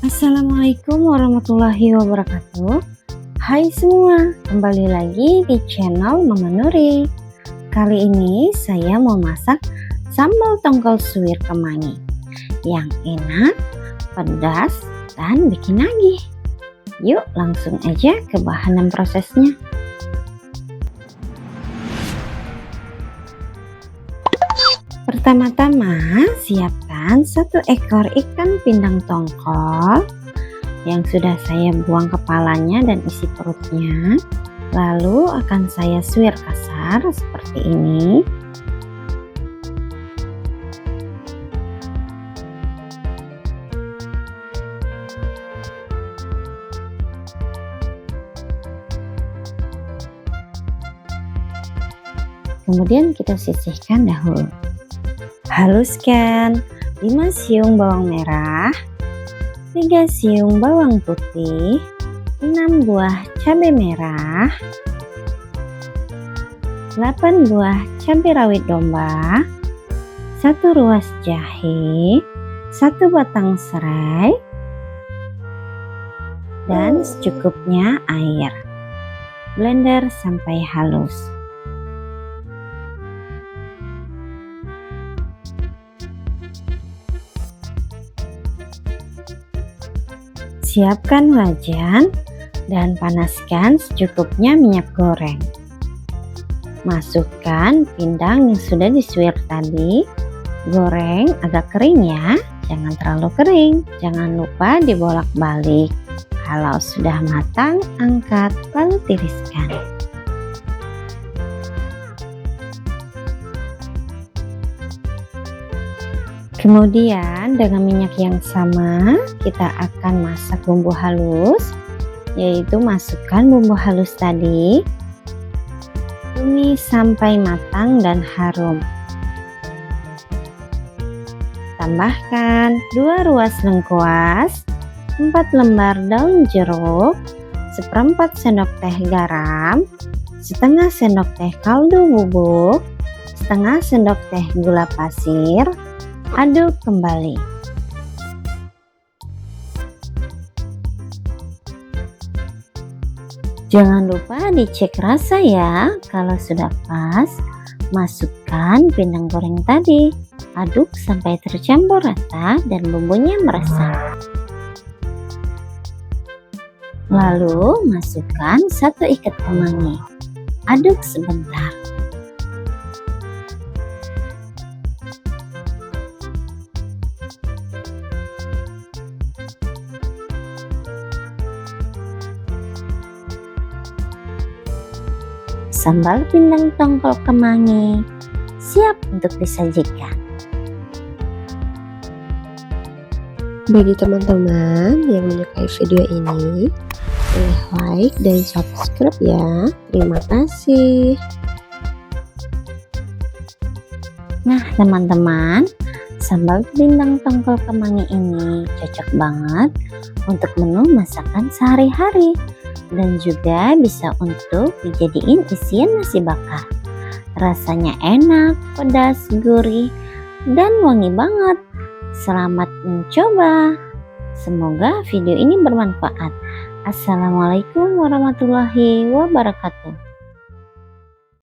Assalamualaikum warahmatullahi wabarakatuh. Hai semua, kembali lagi di channel Mama Nuri. Kali ini saya mau masak sambal tongkol suwir kemangi yang enak, pedas, dan bikin nagih. Yuk langsung aja ke bahan dan prosesnya. Pertama-tama siapkan 1 ekor ikan pindang tongkol yang sudah saya buang kepalanya dan isi perutnya. Lalu akan saya suwir kasar seperti ini. Kemudian kita sisihkan dahulu. Haluskan 5 siung bawang merah, 3 siung bawang putih, 6 buah cabai merah, 8 buah cabai rawit domba, 1 ruas jahe, 1 batang serai, dan secukupnya air. Blender sampai halus. Siapkan wajan dan panaskan secukupnya minyak goreng. Masukkan pindang yang sudah disuwir tadi. Goreng agak kering ya, jangan terlalu kering. Jangan lupa dibolak-balik. Kalau sudah matang, angkat lalu tiriskan. Kemudian dengan minyak yang sama kita akan masak bumbu halus, yaitu masukkan bumbu halus tadi, tumis sampai matang dan harum. Tambahkan 2 ruas lengkuas, 4 lembar daun jeruk, 1/4 sendok teh garam, setengah sendok teh kaldu bubuk, setengah sendok teh gula pasir. Aduk kembali. Jangan lupa dicek rasa ya. Kalau sudah pas, masukkan pindang goreng tadi. Aduk sampai tercampur rata dan bumbunya meresap. Lalu masukkan 1 ikat kemangi. Aduk sebentar. Sambal pindang tongkol kemangi siap untuk disajikan. Bagi teman-teman yang menyukai video ini, boleh like dan subscribe ya. Terima kasih. Nah teman-teman, sambal pindang tongkol kemangi ini cocok banget untuk menu masakan sehari-hari. Dan juga bisa untuk dijadiin isian nasi bakar. Rasanya enak, pedas, gurih, dan wangi banget. Selamat mencoba. Semoga video ini bermanfaat. Assalamualaikum warahmatullahi wabarakatuh.